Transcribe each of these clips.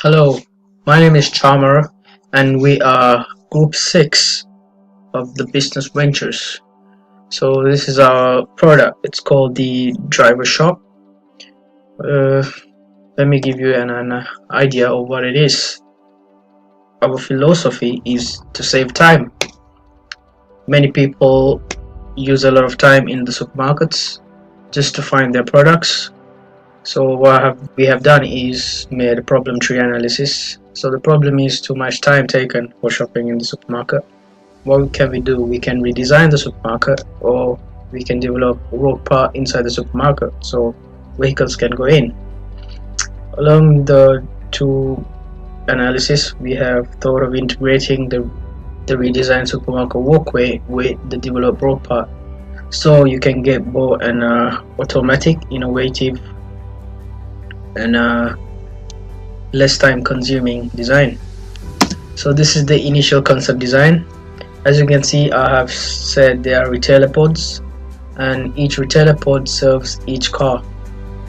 Hello, my name is Chamar, and we are Group 6 of the Business Ventures. So, this is our product. It's called the Driveshop. Uh, Let me give you an idea of what it is. Our philosophy is to save time. Many people use a lot of time in the supermarkets just to find their products. So what we have done is made a problem tree analysis. So the problem is too much time taken for shopping in the supermarket. What can we do? We can redesign the supermarket, or we can develop a work part inside the supermarket so vehicles can go in. Along the two analysis, we have thought of integrating the redesigned supermarket walkway with the developed work part, so you can get both an automatic, innovative, and less time consuming design. So this is the initial concept design. As you can see, I have said there are retailer pods, and each retailer pod serves each car,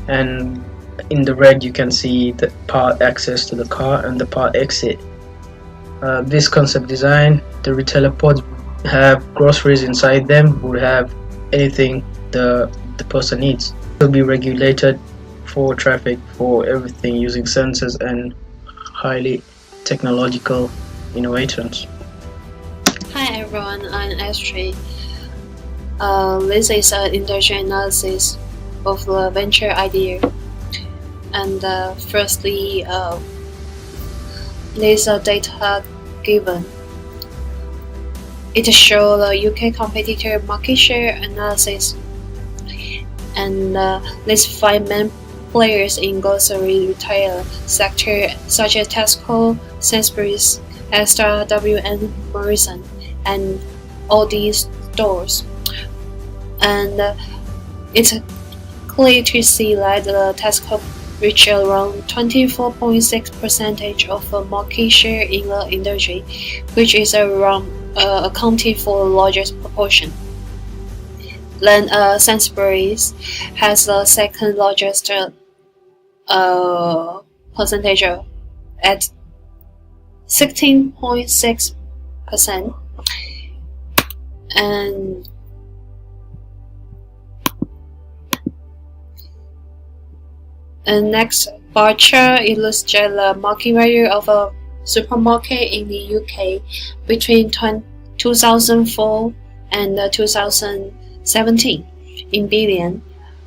and in the red you can see the part access to the car and the part exit. This concept design, the retailer pods have groceries inside them, would have anything the person needs. It will be regulated for traffic, for everything, using sensors and highly technological innovations. Hi everyone, I'm Astrid. This is an industry analysis of the venture idea. And firstly, there's a data given. It shows the UK competitor market share analysis, and there's 5 main players in grocery retail sector such as Tesco, Sainsbury's, Asda, W&, Morrison, and all these stores. And it's clear to see that the Tesco reached around 24.6% of the market share in the industry, which is around accounting for the largest proportion. Then Sainsbury's has the second largest percentage at 16.6%, and next bar chart illustrates the market value of a supermarket in the UK between 2004 and 2017 in billion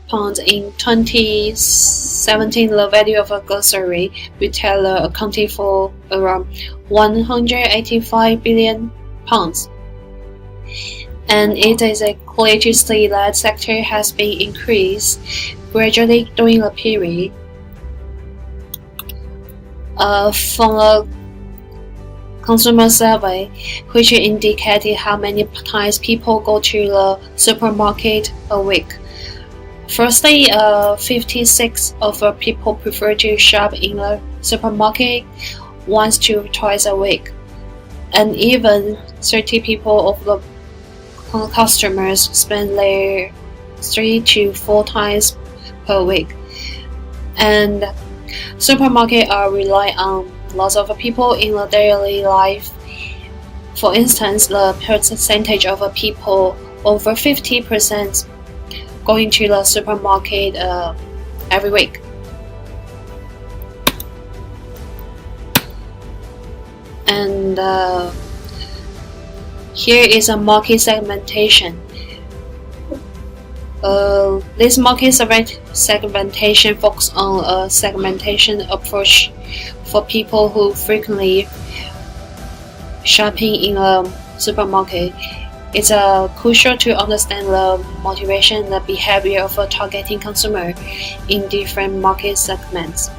pounds. In 2017, the value of a grocery retailer accounted for around 185 billion pounds. And it is clear to see that sector has been increased gradually during the period. From a consumer survey, which indicated how many times people go to the supermarket a week. Firstly, 56% of people prefer to shop in the supermarket once to twice a week, and even 30 people of the customers spend there 3 to 4 times per week. And supermarkets are rely on lots of people in the daily life. For instance, the percentage of people over 50% going to the supermarket every week. And here is a market segmentation. This market segmentation focuses on a segmentation approach for people who frequently shopping in a supermarket. It's crucial to understand the motivation and the behavior of a targeting consumer in different market segments.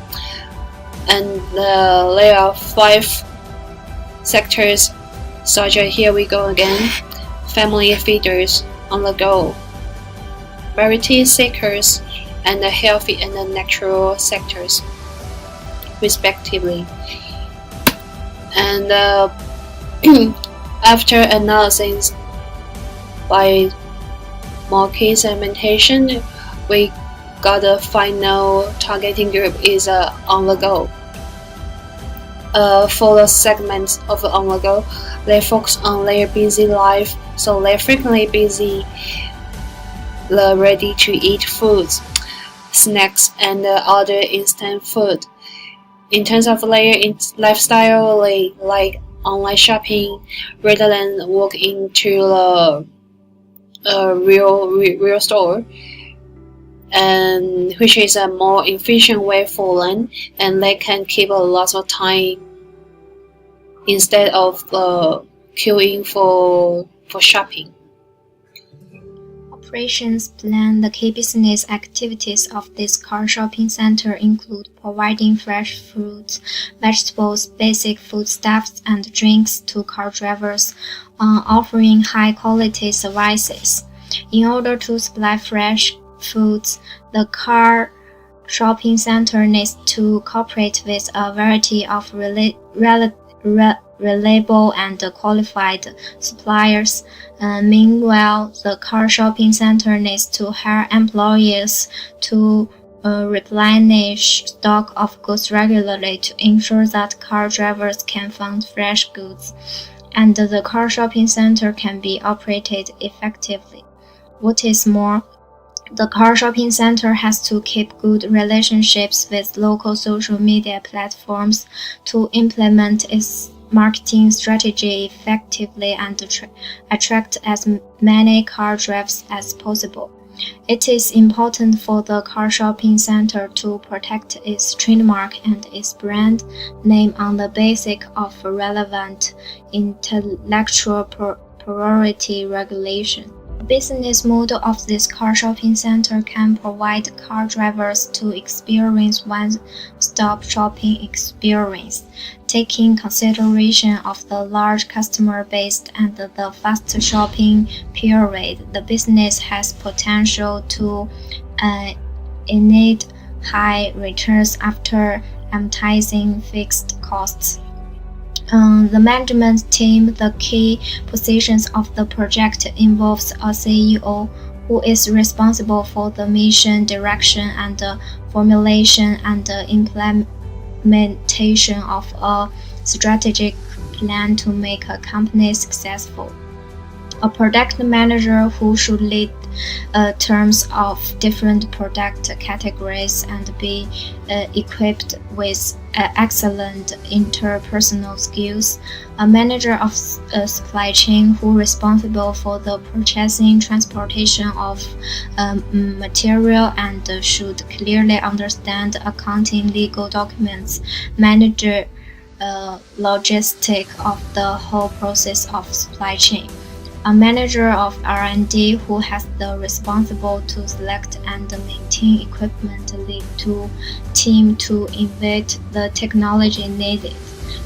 And there are 5 sectors, such as here we go again, family feeders, on the go, variety seekers, and the healthy and the natural sectors, respectively. And after analysis by market segmentation, we got a final targeting group is on the go. For the segments of the on-the-go, they focus on their busy life, so they're frequently busy the ready-to-eat foods, snacks, and other instant food. In terms of their lifestyle, they like online shopping rather than walk into the real store, and which is a more efficient way for them, and they can keep a lot of time instead of queuing for shopping. Operations plan. The key business activities of this car shopping center include providing fresh fruits, vegetables, basic foodstuffs, and drinks to car drivers, offering high-quality services. In order to supply fresh foods, the car shopping center needs to cooperate with a variety of reliable and qualified suppliers. Meanwhile, the car shopping center needs to hire employees to replenish stock of goods regularly to ensure that car drivers can find fresh goods, and the car shopping center can be operated effectively. What is more, the car shopping center has to keep good relationships with local social media platforms to implement its marketing strategy effectively and attract as many car drivers as possible. It is important for the car shopping center to protect its trademark and its brand name on the basis of relevant intellectual property regulation. The business model of this car shopping center can provide car drivers to experience one-stop shopping experience, taking consideration of the large customer base and the fast shopping period. The business has potential to earn high returns after amortizing fixed costs. The management team. The key positions of the project involves a CEO who is responsible for the mission, direction, and formulation and implementation of a strategic plan to make a company successful. A product manager who should lead terms of different product categories and be equipped with excellent interpersonal skills. A manager of supply chain who is responsible for the purchasing, transportation of material and should clearly understand accounting, legal documents, manage logistics of the whole process of supply chain. A manager of R&D who has the responsible to select and maintain equipment, lead to team to invent the technology needed,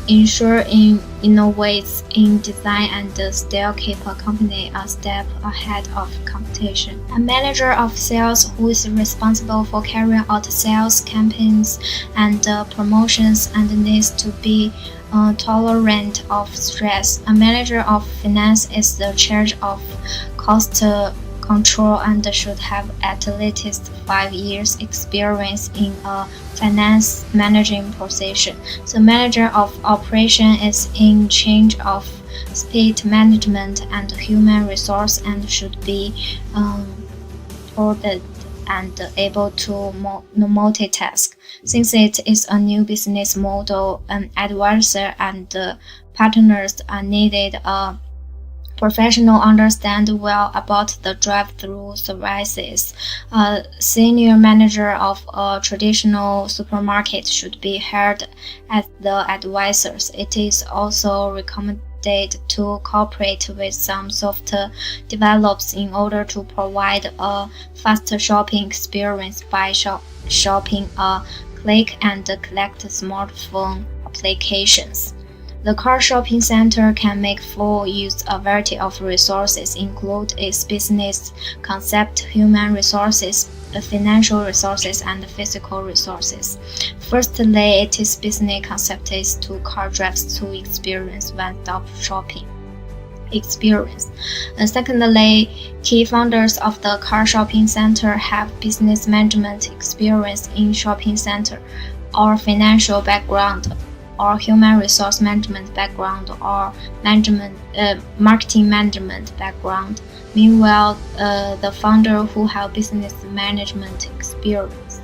ensure innovates in design and still keep a company a step ahead of competition. A manager of sales who is responsible for carrying out sales campaigns and promotions and needs to be tolerant of stress. A manager of finance is the charge of cost control and should have at least 5 years experience in a finance managing position. The manager of operation is in charge of speed management and human resource and should be ordered and able to multitask. Since it is a new business model, an advisor and partners are needed. A professional understand well about the drive-through services. A senior manager of a traditional supermarket should be hired as the advisors. It is also recommended to cooperate with some software developers in order to provide a faster shopping experience by shopping a click and collect smartphone applications. The car shopping center can make full use of a variety of resources, include its business concept, human resources, financial resources, and physical resources. Firstly, its business concept is to car drivers to experience one-stop shopping experience. And secondly, key founders of the car shopping center have business management experience in shopping center or financial background. or human resource management background or marketing management background. Meanwhile, the founder who have business management experience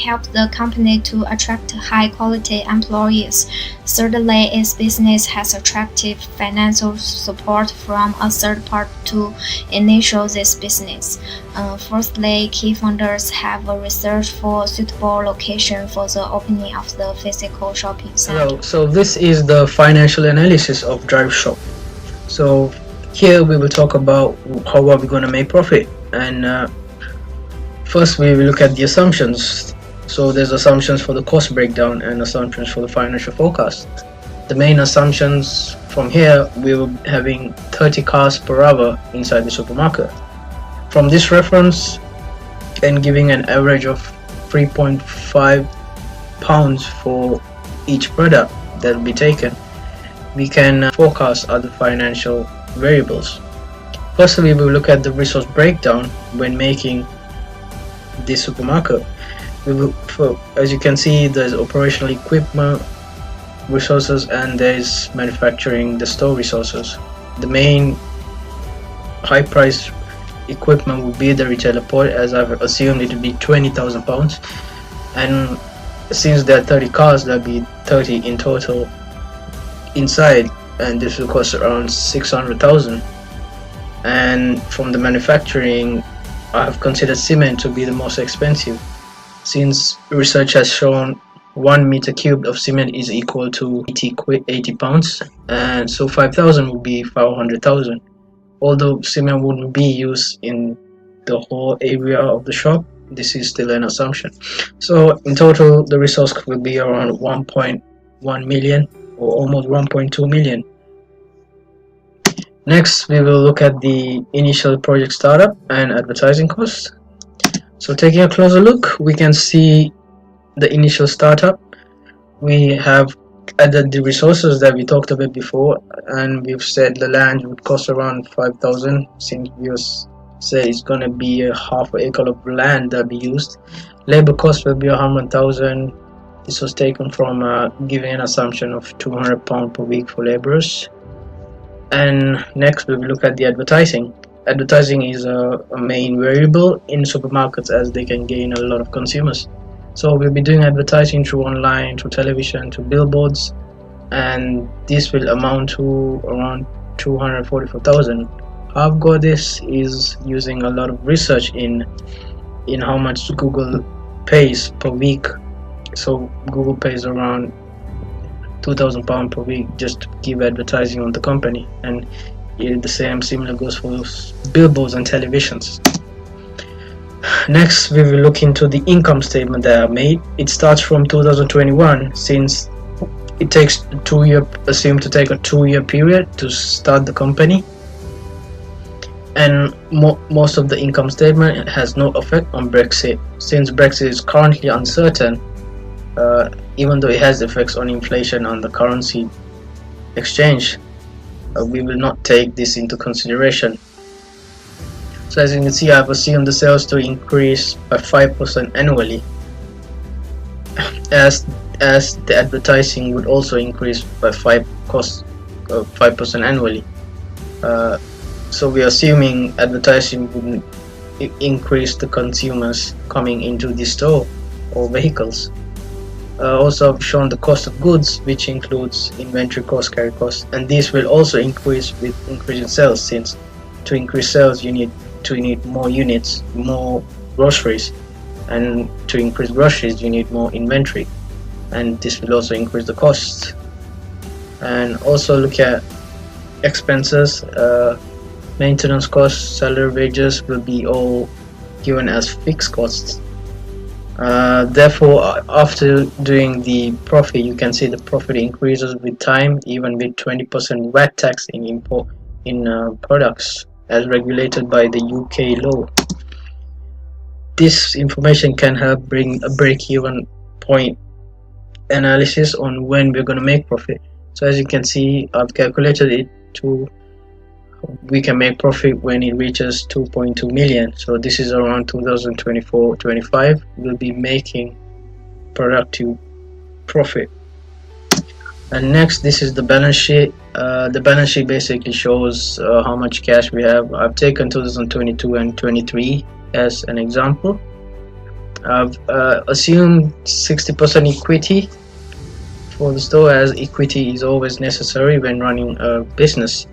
help the company to attract high-quality employees. Thirdly, its business has attracted financial support from a third party to initiate this business. Fourthly, key founders have researched for suitable location for the opening of the physical shopping center. So this is the financial analysis of Driveshop. So here we will talk about how are we going to make profit, and first we will look at the assumptions. So there's assumptions for the cost breakdown and assumptions for the financial forecast. The main assumptions from here, we will be having 30 cars per hour inside the supermarket. From this reference and giving an average of 3.5 pounds for each product that will be taken, we can forecast other financial variables. Firstly, we will look at the resource breakdown when making this supermarket. As you can see, there's operational equipment resources and there's manufacturing the store resources. The main high price equipment would be the retailer port, as I've assumed it would be £20,000, and since there are 30 cars, there'll be 30 in total inside, and this will cost around 600,000. And from the manufacturing, I have considered cement to be the most expensive, since research has shown 1 meter cubed of cement is equal to 80 pounds, and so 5,000 would be 500,000. Although cement wouldn't be used in the whole area of the shop, this is still an assumption. So in total, the resource will be around 1.1 million or almost 1.2 million. Next, we will look at the initial project startup and advertising costs. So taking a closer look, we can see the initial startup. We have added the resources that we talked about before, and we've said the land would cost around 5,000, since we said it's going to be a half acre of land that be used. Labor cost will be 100,000. This was taken from giving an assumption of £200 per week for laborers. And next we will look at the advertising. Advertising is a main variable in supermarkets, as they can gain a lot of consumers. So we'll be doing advertising through online, through television, through billboards, and this will amount to around 244,000. How I've got this is using a lot of research in how much Google pays per week. So Google pays around £2,000 per week just to give advertising on the company, and the similar goes for billboards and televisions. Next, we will look into the income statement that I made. It starts from 2021, since it takes assumed to take a 2-year period to start the company, and most of the income statement has no effect on Brexit, since Brexit is currently uncertain. Even though it has effects on inflation on the currency exchange, we will not take this into consideration. So as you can see, I've assumed the sales to increase by 5% annually, as the advertising would also increase by 5% annually. So we are assuming advertising would increase the consumers coming into the store or vehicles. Also, I've shown the cost of goods, which includes inventory cost, carry cost, and these will also increase with increasing sales, since to increase sales you need more units, more groceries, and to increase groceries you need more inventory, and this will also increase the cost. And also look at expenses. Maintenance costs, salary, wages will be all given as fixed costs. Therefore, after doing the profit, you can see the profit increases with time, even with 20% VAT tax in products, as regulated by the UK law. This information can help bring a break-even point analysis on when we're going to make profit. So as you can see, I've calculated it to we can make profit when it reaches 2.2 million. So this is around 2024-25. We'll be making productive profit. And next, this is the balance sheet. The balance sheet basically shows how much cash we have. I've taken 2022 and 23 as an example. I've assumed 60% equity for the store, as equity is always necessary when running a business.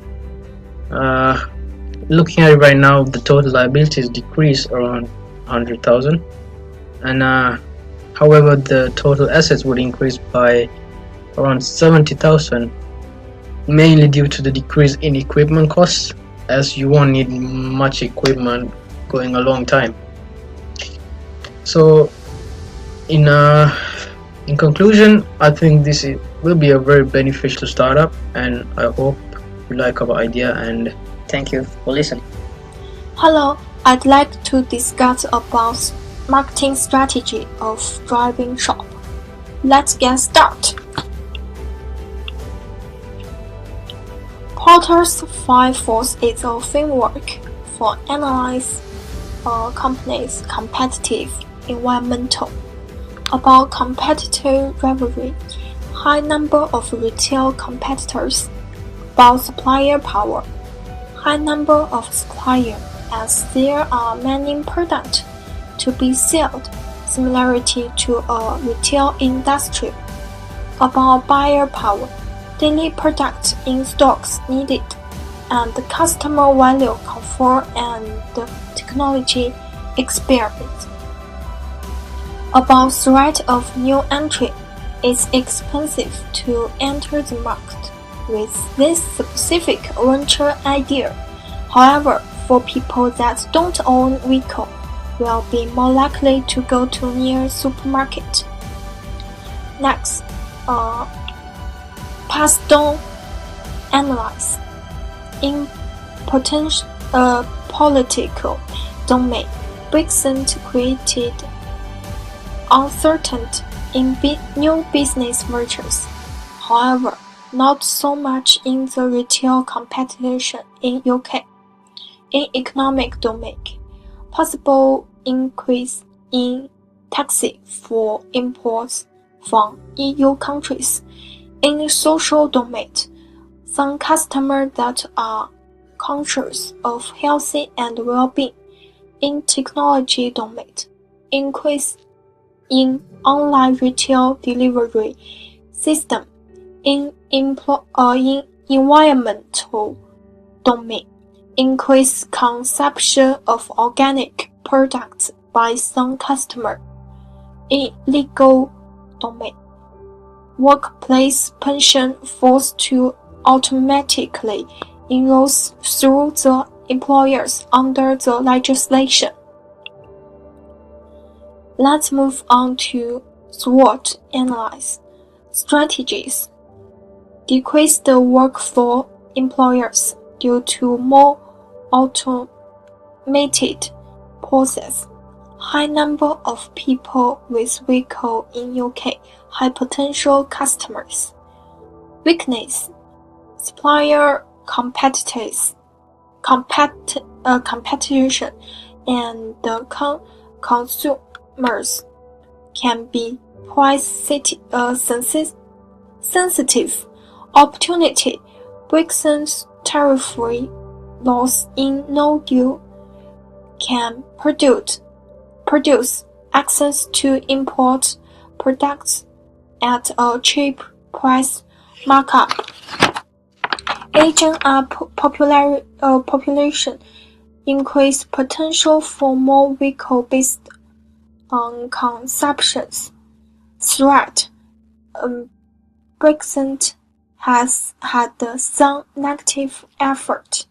Looking at it right now, the total liabilities decrease around 100,000, and however, the total assets would increase by around 70,000, mainly due to the decrease in equipment costs, as you won't need much equipment going a long time. So in conclusion, I think will be a very beneficial startup, and I hope you like our idea, and thank you for listening. Hello, I'd like to discuss about marketing strategy of Driveshop. Let's get started. Porter's 5 Force is a framework for analyze a company's competitive environmental, about competitive rivalry, high number of retail competitors, about supplier power, high number of suppliers as there are many products to be sold, similarity to a retail industry, about buyer power, daily products in stocks needed, and customer value, comfort, and technology experience. About threat of new entry, it's expensive to enter the market with this specific venture idea. However, for people that don't own vehicle, will be more likely to go to near supermarket. Next, pass-down analyze. In political domain, Brexit created uncertainty in new business ventures. However, not so much in the retail competition in UK. In economic domain, possible increase in taxes for imports from EU countries. In the social domain, some customers that are conscious of health and well-being. In technology domain, increase in online retail delivery system. In environmental domain, increase consumption of organic products by some customers. In legal domain, workplace pension forced to automatically enroll through the employers under the legislation. Let's move on to SWOT analysis. Strategies. Decrease the work for employers due to more automated process. High number of people with vehicle in UK, high potential customers. Weakness. Supplier competition and the consumers can be price sensitive. Opportunity. Brexit tariff-free laws in no deal can produce access to import products at a cheap price markup. Aging up population increase potential for more vehicle based on consumptions. Threat. Brexit has had some negative effect.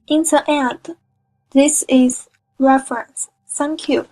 In the end, this is reference. Thank you.